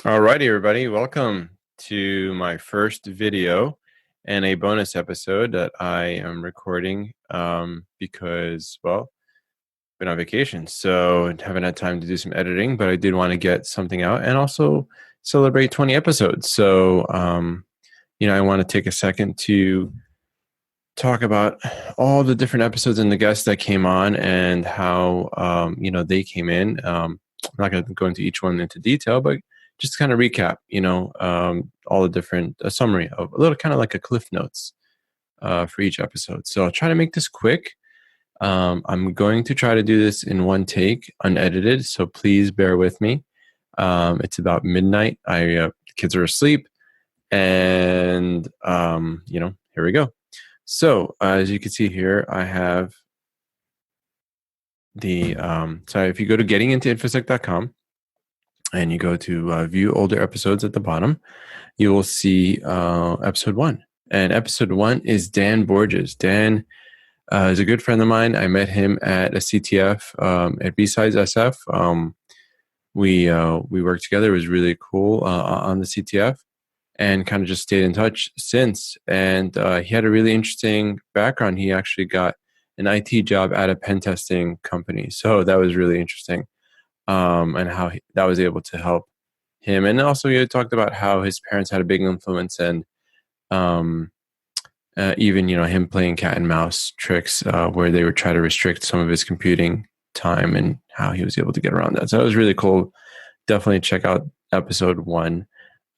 Alrighty, everybody. Welcome to my first video and a bonus episode that I am recording because, well, I've been on vacation, so I haven't had time to do some editing, but I did want to get something out and also celebrate 20 episodes. So, I want to take a second to talk about all the different episodes and the guests that came on and how, they came in. I'm not going to go into each one into detail, but just kind of recap, all the different, a summary of a little kind of like a cliff notes for each episode. So I'll try to make this quick. I'm going to try to do this in one take, unedited. So please bear with me. It's about midnight. The kids are asleep, and here we go. So as you can see here, I have the so if you go to gettingintoinfosec.com and you go to view older episodes at the bottom, you will see episode 1. And episode 1 is Dan Borges. Dan is a good friend of mine. I met him at a CTF at B-Sides SF. We worked together. It was really cool on the CTF, and kind of just stayed in touch since. And he had a really interesting background. He actually got an IT job at a pen testing company. So that was really interesting, and how that was able to help him. And also he had talked about how his parents had a big influence, and even, him playing cat and mouse tricks where they would try to restrict some of his computing time, and how he was able to get around that. So that was really cool. Definitely check out episode 1.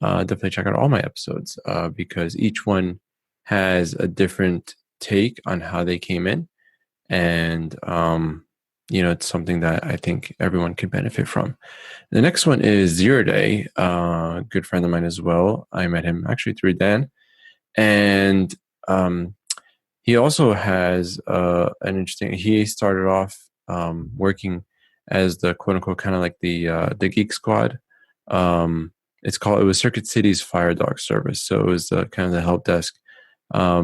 Definitely check out all my episodes because each one has a different take on how they came in. And, it's something that I think everyone could benefit from. The next one is 0 Day, a good friend of mine as well. I met him actually through Dan. And he also has he started off working as the quote unquote kind of like the Geek Squad. It was Circuit City's Fire Dog service. So it was kind of the help desk,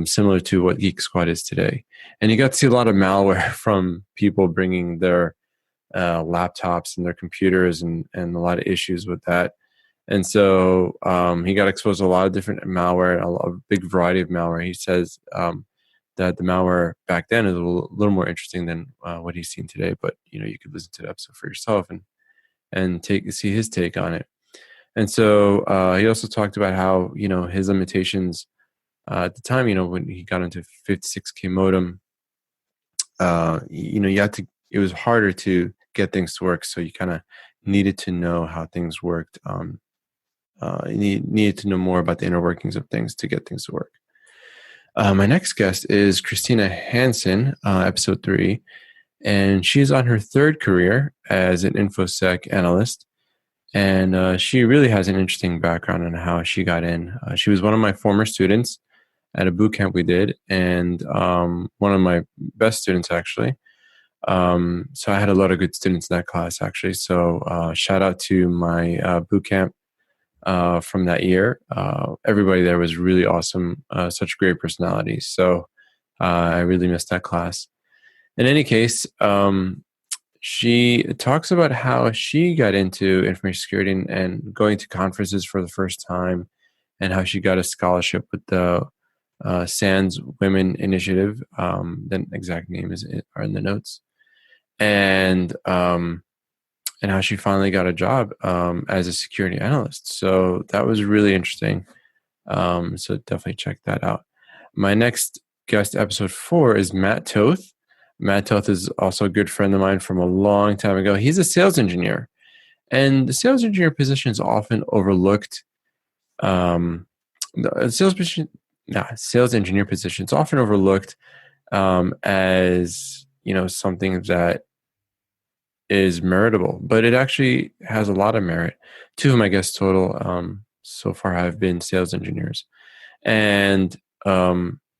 similar to what Geek Squad is today. And you got to see a lot of malware from people bringing their laptops and their computers, and a lot of issues with that. And so he got exposed to a lot of different malware, a big variety of malware. He says that the malware back then is a little more interesting than what he's seen today. But, you could listen to the episode for yourself and see his take on it. And so he also talked about how, his limitations at the time, when he got into 56K modem, it was harder to get things to work. So you kind of needed to know how things worked. You needed to know more about the inner workings of things to get things to work. My next guest is Christina Hanson, episode 3. And she's on her 3rd career as an Infosec analyst. And she really has an interesting background on how she got in. She was one of my former students at a boot camp we did, and one of my best students, actually. So I had a lot of good students in that class, actually. So shout out to my boot camp from that year. Everybody there was really awesome, such great personalities. So I really missed that class. In any case, she talks about how she got into information security and going to conferences for the first time, and how she got a scholarship with the SANS Women Initiative. The exact name are in the notes, and how she finally got a job as a security analyst. So that was really interesting. So definitely check that out. My next guest, episode 4, is Matt Toth. Matt Toth is also a good friend of mine from a long time ago. He's a sales engineer, and the sales engineer position is often overlooked. The sales engineer position is often overlooked as something that is meritable, but it actually has a lot of merit. 2 of my guests total so far have been sales engineers, and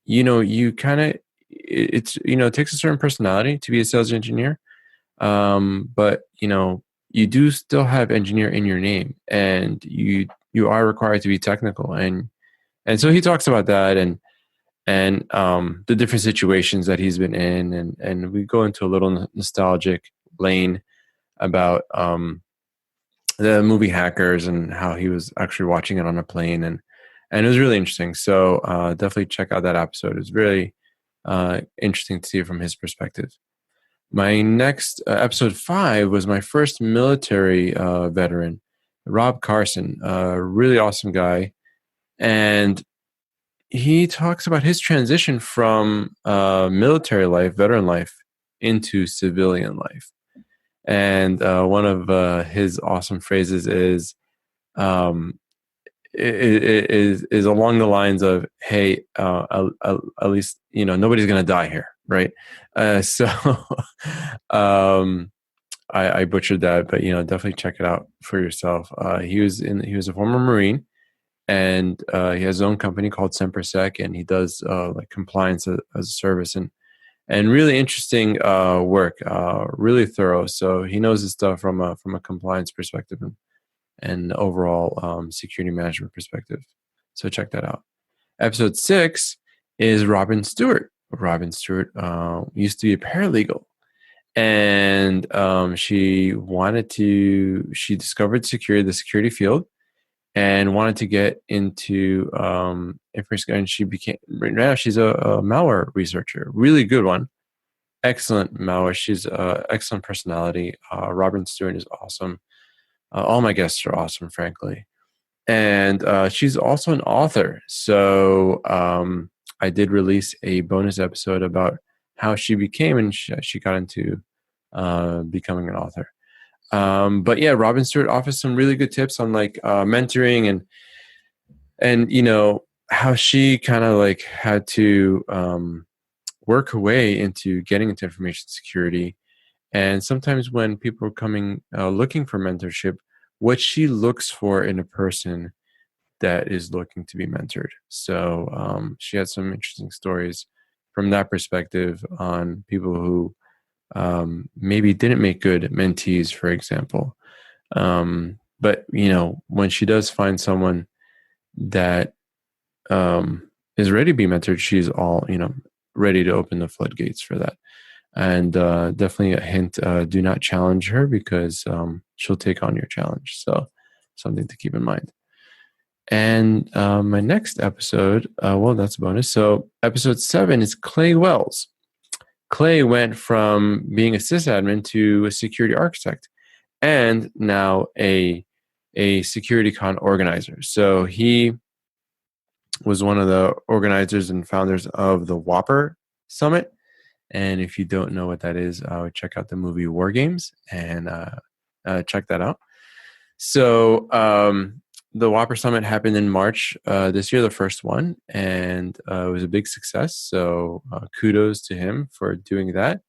you kind of. It takes a certain personality to be a sales engineer, but you do still have engineer in your name, and you are required to be technical, and so he talks about that, and the different situations that he's been in, and we go into a little nostalgic lane about the movie Hackers and how he was actually watching it on a plane, and it was really interesting. So definitely check out that episode. It's really interesting to see it from his perspective. My next episode 5 was my first military veteran, Rob Carson, a really awesome guy, and he talks about his transition from military life, veteran life, into civilian life. And one of his awesome phrases um, is along the lines of, "Hey, at least nobody's gonna die here, right?" So um, I butchered that, but definitely check it out for yourself. He was a former Marine, and he has his own company called Infosec, and he does like compliance as a service, and really interesting work, really thorough. So he knows his stuff from a compliance perspective and overall security management perspective. So check that out. Episode 6 is Robin Stewart. Robin Stewart used to be a paralegal, and she discovered the security field, and wanted to get into information. And right now she's a malware researcher, really good one, excellent malware. She's excellent personality. Robin Stewart is awesome. All my guests are awesome, frankly. And she's also an author. So I did release a bonus episode about how she became and she got into becoming an author. But yeah, Robin Stewart offers some really good tips on like mentoring and how she kind of like had to work her way into getting into information security. And sometimes when people are coming looking for mentorship, what she looks for in a person that is looking to be mentored. So she had some interesting stories from that perspective on people who maybe didn't make good mentees, for example. But when she does find someone that is ready to be mentored, she's all ready to open the floodgates for that. And definitely a hint: do not challenge her, because she'll take on your challenge. So something to keep in mind. And my next episode, well, that's a bonus. So episode 7 is Clay Wells. Clay went from being a sysadmin to a security architect, and now a security con organizer. So he was one of the organizers and founders of the Whopper Summit. And if you don't know what that is, I would check out the movie War Games and check that out. So the Whopper Summit happened in March this year, the first one, and it was a big success. So kudos to him for doing that.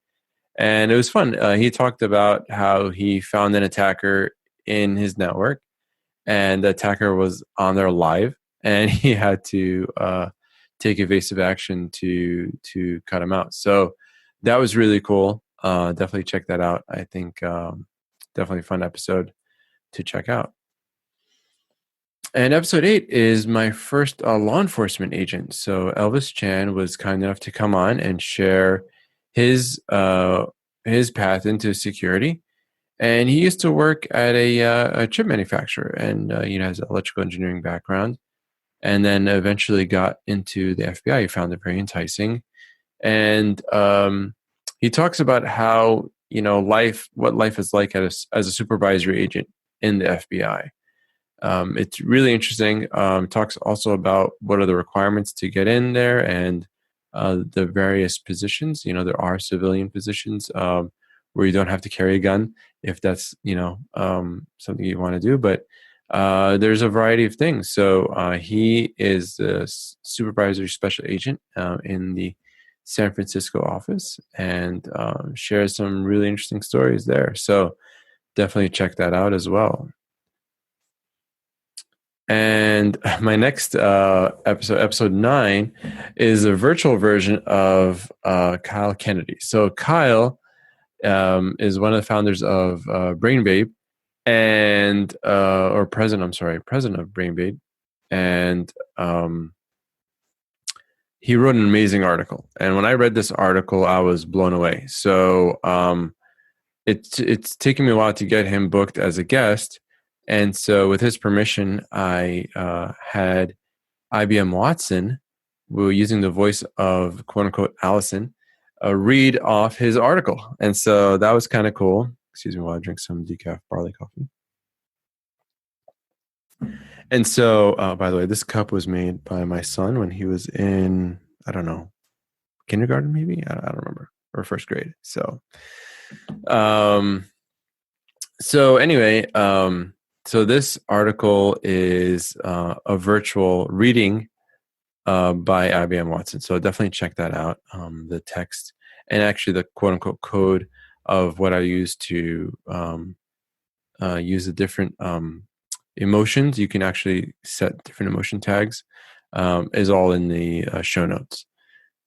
And it was fun. He talked about how he found an attacker in his network, and the attacker was on there live, and he had to take evasive action to cut him out. So that was really cool. Definitely check that out. I think definitely a fun episode to check out. And episode 8 is my first law enforcement agent. So Elvis Chan was kind enough to come on and share his path into security. And he used to work at a chip manufacturer, and has an electrical engineering background. And then eventually got into the FBI. He found it very enticing. And he talks about how what life is like as a supervisory agent in the FBI. It's really interesting. Talks also about what are the requirements to get in there, and the various positions. There are civilian positions where you don't have to carry a gun if that's something you want to do, but there's a variety of things. So he is the supervisory special agent in the San Francisco office, and shares some really interesting stories there. So definitely check that out as well. And my next episode 9, is a virtual version of Kyle Kennedy. So Kyle is one of the founders of BrainBabe, and president of BrainBabe, and he wrote an amazing article. And when I read this article, I was blown away. So it's taken me a while to get him booked as a guest. And so with his permission, I had IBM Watson, we were using the voice of quote unquote Allison, read off his article. And so that was kind of cool. Excuse me while I drink some decaf barley coffee. And so, by the way, this cup was made by my son when he was in, I don't know, kindergarten maybe? I don't remember, or first grade. So, um, so this article is a virtual reading by IBM Watson. So definitely check that out. The text and actually the quote unquote code of what I use to use the different emotions. You can actually set different emotion tags. Is all in the show notes.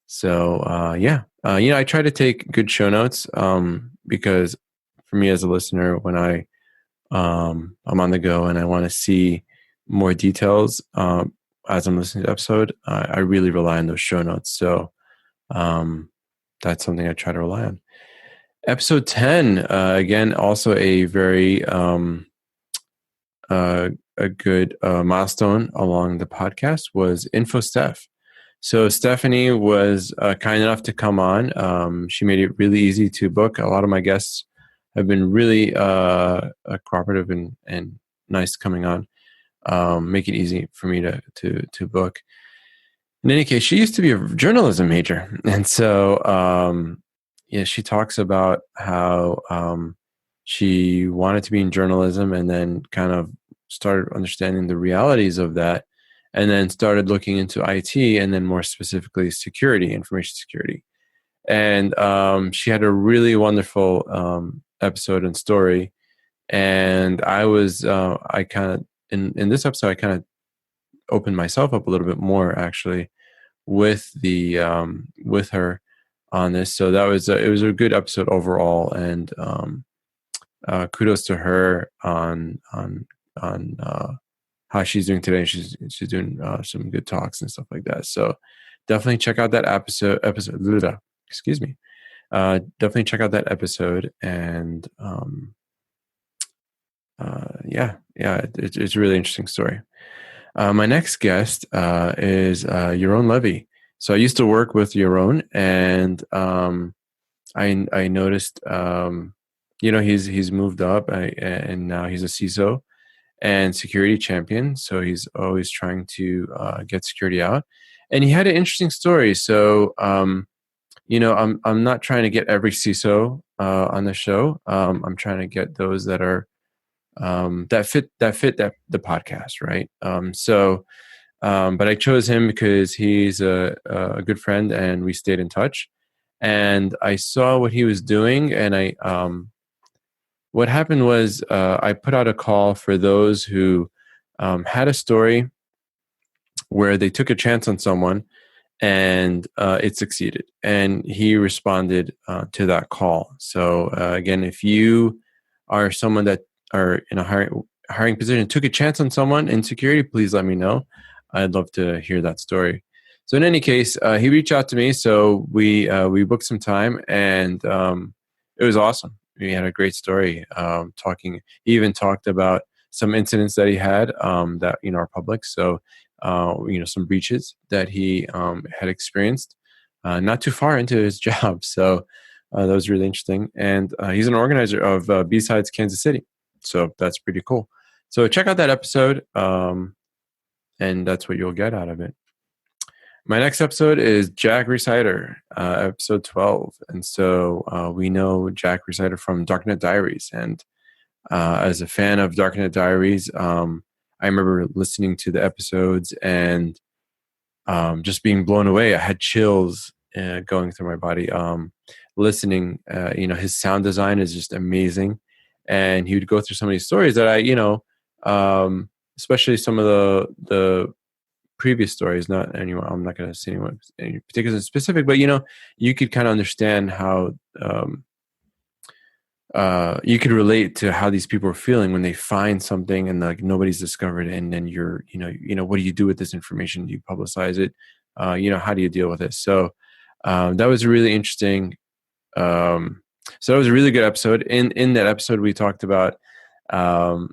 So I try to take good show notes because for me as a listener, when I'm on the go and I want to see more details as I'm listening to the episode, I really rely on those show notes. So that's something I try to rely on. Episode 10, again, also a very a good milestone along the podcast was Infosec. So Stephanie was kind enough to come on. She made it really easy to book. A lot of my guests have been really cooperative and nice coming on. Make it easy for me to book. In any case, she used to be a journalism major, and so she talks about how she wanted to be in journalism, and then kind of started understanding the realities of that, and then started looking into IT, and then more specifically security, information security. And she had a really wonderful episode and story. And I kind of in this episode, I kind of opened myself up a little bit more actually with the with her on this. So that was it was a good episode overall, and kudos to her on how she's doing today. She's doing some good talks and stuff like that. So definitely check out that episode. Excuse me. Definitely check out that episode, and it's a really interesting story. My next guest is Yaron Levy. So I used to work with Yaron, and I noticed, he's moved up, and now he's a CISO and security champion. So he's always trying to get security out, and he had an interesting story. So I'm not trying to get every CISO on the show. I'm trying to get those that are that fit the podcast, right? But I chose him because he's a good friend, and we stayed in touch. And I saw what he was doing, and what happened was I put out a call for those who had a story where they took a chance on someone, and it succeeded. And he responded to that call. So again, if you are someone that are in a hiring position, took a chance on someone in security, please let me know. I'd love to hear that story. So in any case, he reached out to me. So we booked some time, and it was awesome. We had a great story talking. He even talked about some incidents that he had that are public. So some breaches that he had experienced not too far into his job. So that was really interesting. And he's an organizer of B-Sides Kansas City. So that's pretty cool. So check out that episode, and that's what you'll get out of it. My next episode is Jack Rhysider, episode 12. And so we know Jack Rhysider from Darknet Diaries. And as a fan of Darknet Diaries, I remember listening to the episodes and just being blown away. I had chills going through my body. Listening, his sound design is just amazing. And he would go through some of these stories that especially some of the previous stories, I'm not going to say any particular specific, but you could kind of understand how you could relate to how these people are feeling when they find something and like nobody's discovered it, and then you're what do you do with this information? Do you publicize it? How do you deal with it? So that was really interesting. So that was a really good episode. In that episode, we talked about Um,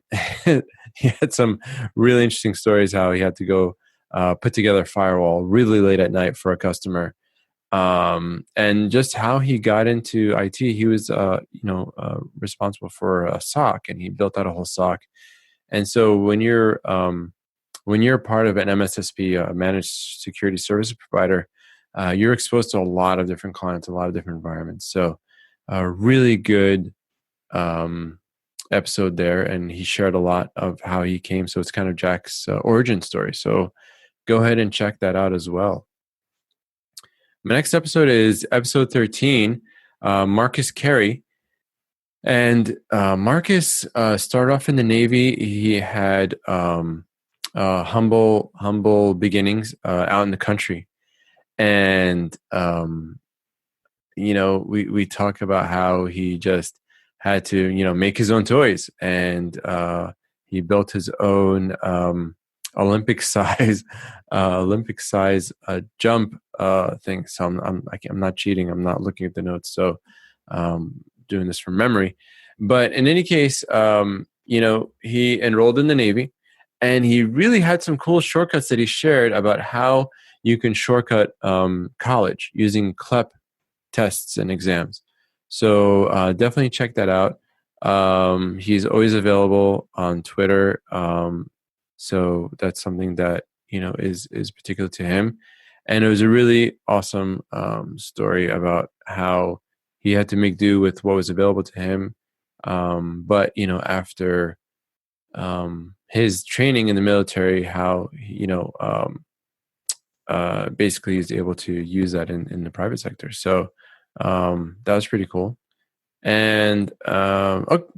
he had some really interesting stories how he had to go put together a firewall really late at night for a customer, and just how he got into IT. He was, responsible for a SOC, and he built out a whole SOC. And so when you're part of an MSSP, a managed security service provider, you're exposed to a lot of different clients, a lot of different environments. So, a really good um, episode there, and he shared a lot of how he came. So it's kind of Jack's origin story. So go ahead and check that out as well. My next episode is episode 13, Marcus Carey. And Marcus started off in the Navy. He had humble beginnings out in the country. And we talk about how he just had to, make his own toys, and he built his own Olympic size jump thing. So I'm not cheating. I'm not looking at the notes. So doing this from memory. But in any case, he enrolled in the Navy, and he really had some cool shortcuts that he shared about how you can shortcut college using CLEP tests and exams. So definitely check that out. He's always available on Twitter. So that's something that, is particular to him. And it was a really awesome story about how he had to make do with what was available to him. But, after his training in the military, how, basically he's able to use that in the private sector. So that was pretty cool. And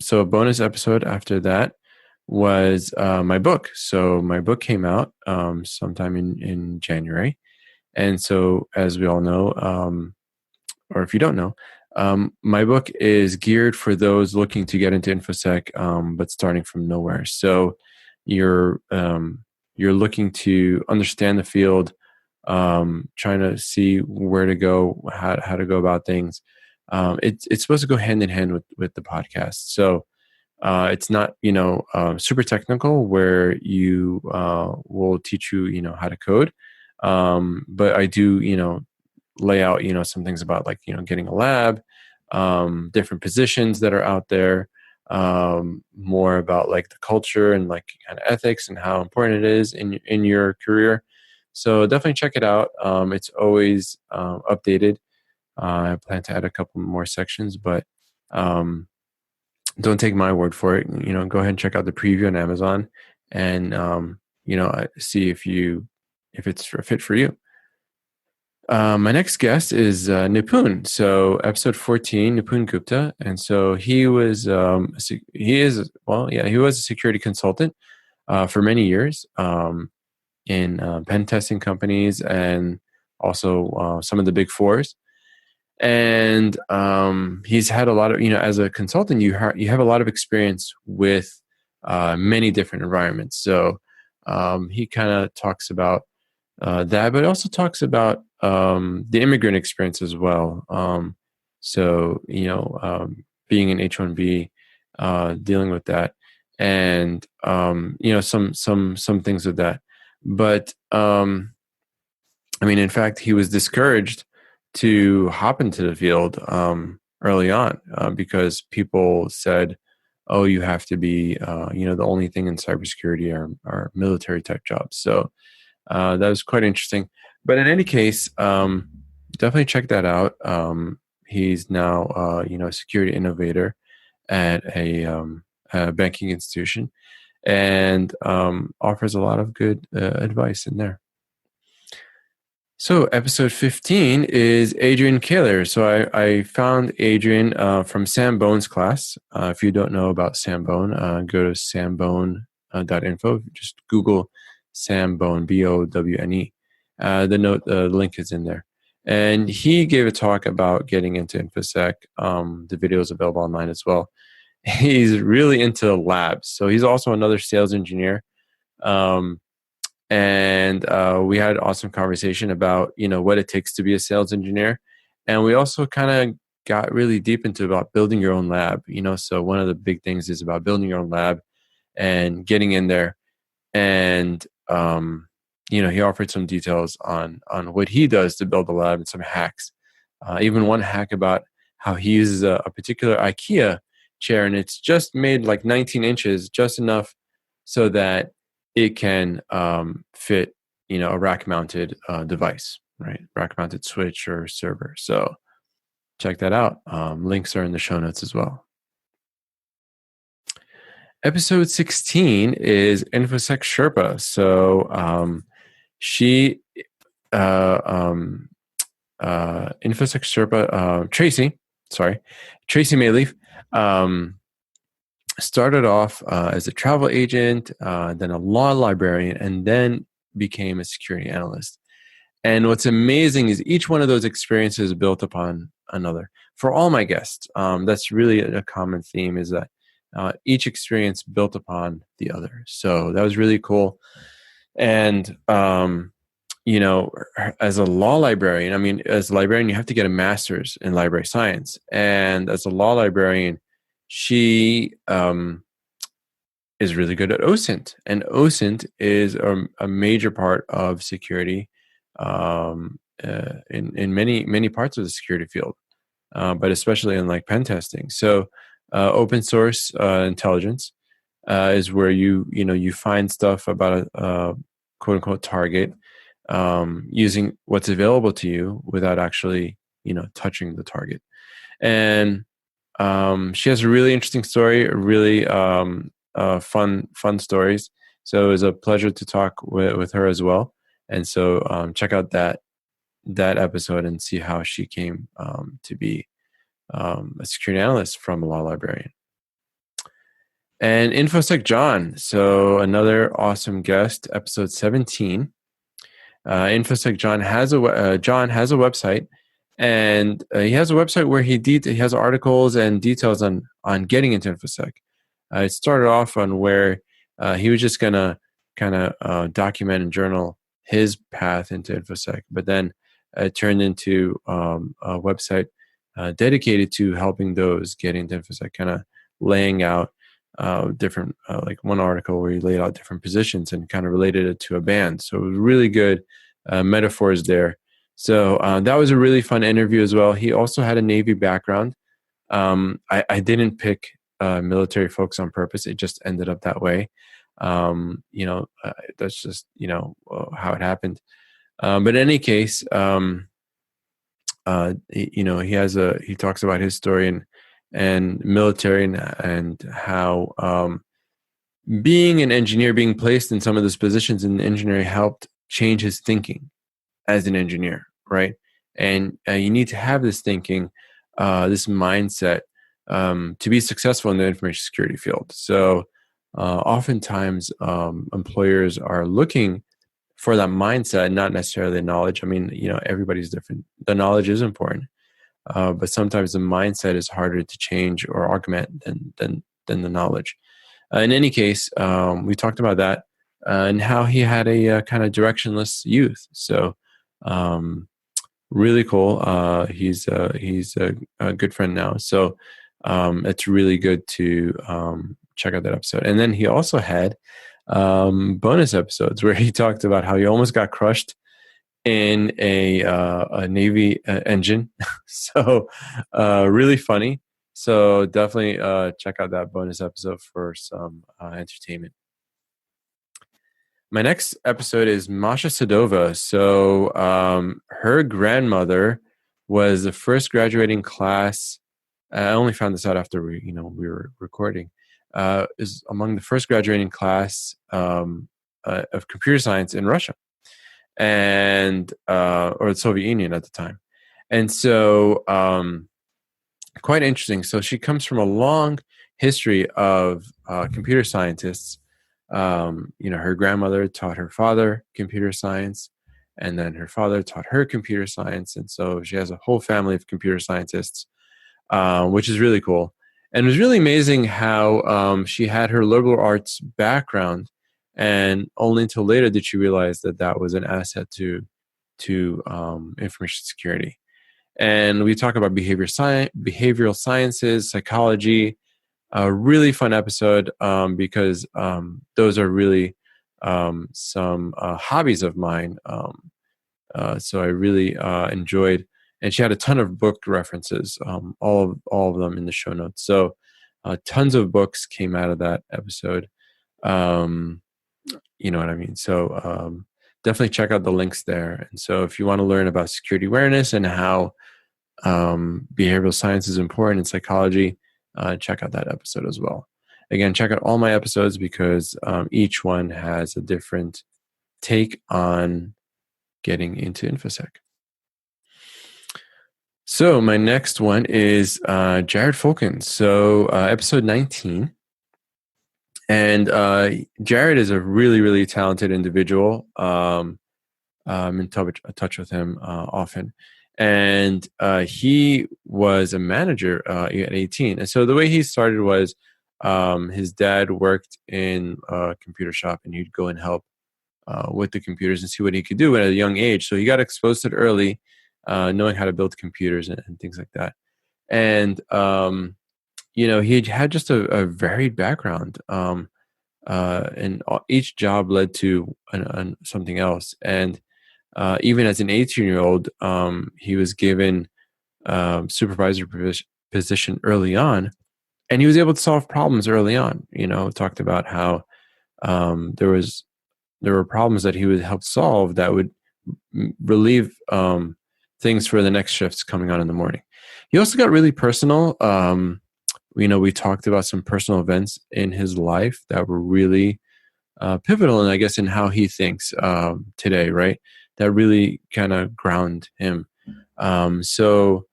so a bonus episode after that was my book. So my book came out sometime in January. And so, as we all know, or if you don't know, my book is geared for those looking to get into InfoSec, but starting from nowhere. So you're looking to understand the field, trying to see where to go, how to go about things. It's supposed to go hand in hand with the podcast. So it's not super technical where you will teach you how to code, but I do lay out some things about like getting a lab, different positions that are out there, more about like the culture and like kind of ethics and how important it is in your career. So definitely check it out. It's always updated. I plan to add a couple more sections, but don't take my word for it. Go ahead and check out the preview on Amazon, and see if it's a fit for you. My next guest is Nipun. So episode 14, Nipun Gupta, and so he was he was a security consultant for many years in pen testing companies and also some of the big fours. And he's had a lot of, as a consultant, you have a lot of experience with many different environments. So he kind of talks about that, but also talks about the immigrant experience as well. So being an H-1B, dealing with that, and some things with that. But in fact, he was discouraged to hop into the field early on because people said, "Oh, you have to be, the only thing in cybersecurity are military type jobs." So that was quite interesting. But in any case, definitely check that out. He's now, a security innovator at a banking institution, and offers a lot of good advice in there. So episode 15 is Adrian Kaler. So I found Adrian from Sam Bone's class. If you don't know about Sam Bone, go to sambone.info. Just Google Sam Bone, Bowne. The link is in there. And he gave a talk about getting into InfoSec. The video is available online as well. He's really into labs. So he's also another sales engineer. And we had an awesome conversation about what it takes to be a sales engineer, and we also kind of got really deep into about building your own lab. So one of the big things is about building your own lab and getting in there. And he offered some details on what he does to build a lab and some hacks. Even one hack about how he uses a particular IKEA chair, and it's just made like 19 inches, just enough so that it can fit, a rack-mounted device, right? Rack-mounted switch or server. So check that out. Links are in the show notes as well. Episode 16 is Infosec Sherpa. So she, Infosec Sherpa, Tracy Mayleaf, started off as a travel agent, then a law librarian, and then became a security analyst. And what's amazing is each one of those experiences built upon another. For all my guests, that's really a common theme, is that each experience built upon the other. So that was really cool. And, as a law librarian, as a librarian, you have to get a master's in library science. And as a law librarian, she is really good at OSINT. And OSINT is a major part of security in many parts of the security field, but especially in like pen testing. So open source intelligence is where you find stuff about a quote unquote target using what's available to you without actually touching the target. And she has a really interesting story, really fun stories. So it was a pleasure to talk with her as well. And so check out that episode and see how she came to be a security analyst from a law librarian. And Infosec John, so another awesome guest, episode 17. Infosec John has a website, and he has a website where he has articles and details on getting into Infosec. It started off on where he was just gonna kind of document and journal his path into Infosec, but then it turned into a website dedicated to helping those get into Infosec, kind of laying out different, like one article where he laid out different positions and kind of related it to a band. So it was really good metaphors there. So that was a really fun interview as well. He also had a Navy background. I didn't pick military folks on purpose. It just ended up that way. That's just, how it happened. But in any case, he talks about his story and military and how being an engineer, being placed in some of those positions in engineering helped change his thinking as an engineer, right? And you need to have this thinking, this mindset to be successful in the information security field. So oftentimes employers are looking for that mindset, not necessarily knowledge. Everybody's different. The knowledge is important. But sometimes the mindset is harder to change or augment than the knowledge. In any case, we talked about that and how he had a kind of directionless youth. So really cool. He's a good friend now. So it's really good to check out that episode. And then he also had bonus episodes where he talked about how he almost got crushed in a Navy engine. So really funny. So definitely check out that bonus episode for some entertainment. My next episode is Masha Sadova. So her grandmother was the first graduating class. I only found this out after we were recording. Is among the first graduating class of computer science in Russia, and or the Soviet Union at the time. And so quite interesting. So she comes from a long history of computer scientists. Her grandmother taught her father computer science, and then her father taught her computer science. And so she has a whole family of computer scientists, which is really cool. And it was really amazing how she had her liberal arts background, and only until later did she realize that that was an asset to information security. and we talk about behavioral sciences, psychology. A really fun episode because those are really some hobbies of mine. So I really enjoyed, and she had a ton of book references, all of them in the show notes. So tons of books came out of that episode. Um, you know what I mean? So definitely check out the links there. And so if you want to learn about security awareness and how behavioral science is important in psychology, check out that episode as well. Again, check out all my episodes because each one has a different take on getting into Infosec. So my next one is Jared Folkins. So episode 19. And Jared is a really, really talented individual. I'm in touch with him often. And he was a manager at 18. And so the way he started was his dad worked in a computer shop, and he'd go and help with the computers and see what he could do at a young age. So he got exposed to it early, knowing how to build computers and things like that. And, he had just a varied background. And each job led to something else. And even as an 18-year-old, he was given supervisor position early on, and he was able to solve problems early on. Talked about how there were problems that he would help solve that would relieve things for the next shifts coming on in the morning. He also got really personal. We talked about some personal events in his life that were really pivotal, and I guess in how he thinks today, right? That really kind of ground him. So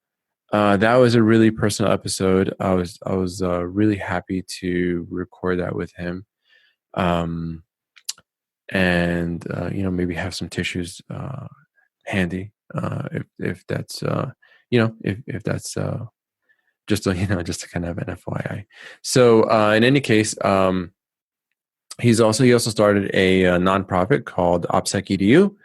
that was a really personal episode. I was really happy to record that with him, and maybe have some tissues handy if that's if that's just just to kind of have an FYI. So in any case, he also started a nonprofit called OPSEC EDU,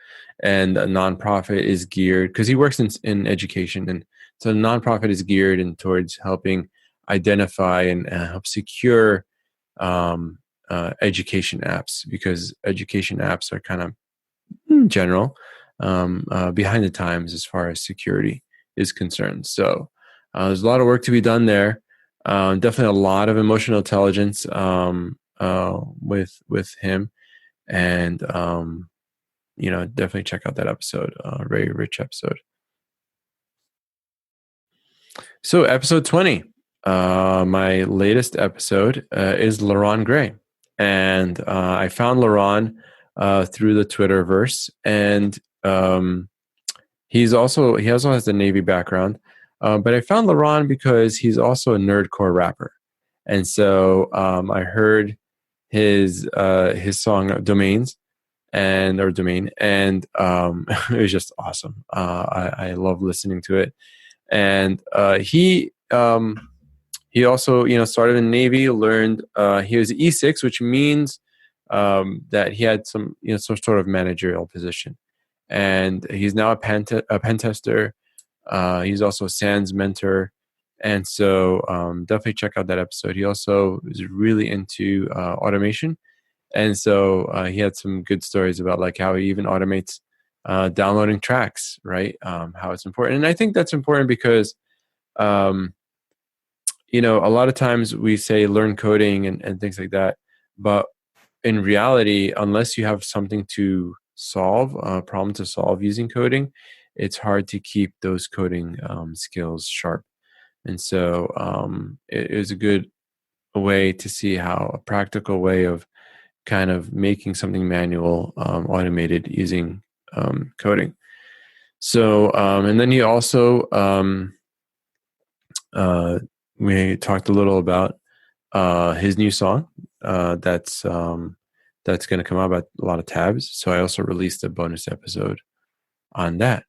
and a nonprofit is geared because he works in education, and so the nonprofit is geared in towards helping identify and help secure education apps, because education apps are kind of general, behind the times as far as security is concerned. So there's a lot of work to be done there. Definitely a lot of emotional intelligence with him, and definitely check out that episode. Very rich episode. So episode 20, my latest episode is LaRon Gray, and I found LaRon through the Twitterverse, and he also has the Navy background, but I found LaRon because he's also a nerdcore rapper, and so I heard his song Domain, and it was just awesome. I love listening to it, and he also started in the Navy, learned he was E6, which means that he had some sort of managerial position, and he's now a pen tester. He's also a SANS mentor, and so definitely check out that episode. He also is really into automation, and so he had some good stories about like how he even automates downloading tracks, right? How it's important, and I think that's important because a lot of times we say learn coding and things like that, but in reality, unless you have something to solve, a problem to solve using coding, it's hard to keep those coding skills sharp. And so it is a good way to see how a practical way of kind of making something manual automated using coding. So and then he also we talked a little about his new song that's going to come out about a lot of tabs. So I also released a bonus episode on that.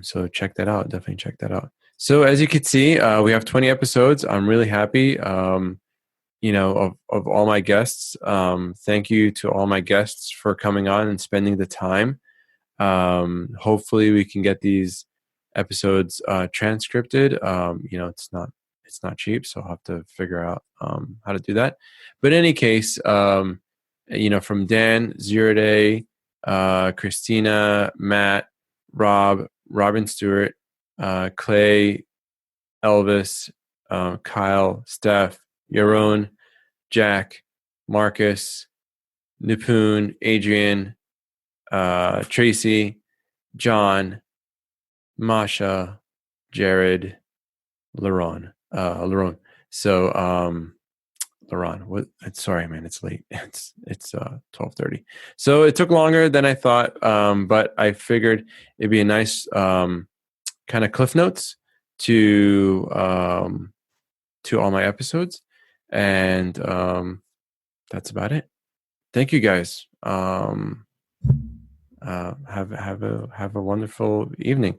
So check that out. Definitely check that out. So as you can see, we have 20 episodes. I'm really happy, of all my guests. Thank you to all my guests for coming on and spending the time. Hopefully we can get these episodes transcripted. It's not cheap, so I'll have to figure out how to do that. But in any case, from Dan, Zero Day, Christina, Matt, Rob, Robin Stewart, Clay, Elvis, Kyle, Steph, Yaron, Jack, Marcus, Nipun, Adrian, Tracy, John, Masha, Jared, Laron. So, Laron, what? Sorry, man, it's late. It's 12:30. So it took longer than I thought, but I figured it'd be a nice kind of cliff notes to all my episodes, and that's about it. Thank you guys. Have a wonderful evening.